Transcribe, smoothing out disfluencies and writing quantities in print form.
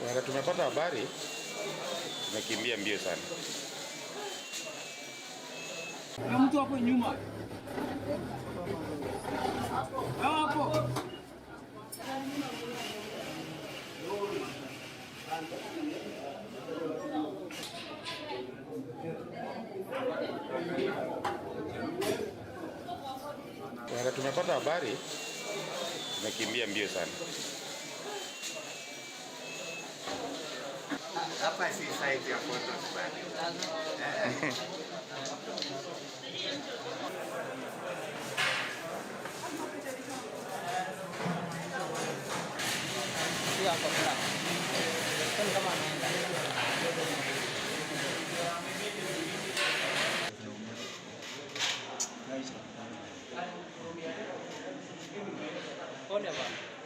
Baada tumepata habari, tumekimbia mbio sana. Na mtu hapo nyuma. Hapo. Baada tumepata habari, tumekimbia mbio sana. Hapa si site ya photos bali. Sio hapo kuna. Kan kama anaenda. Pole bwana.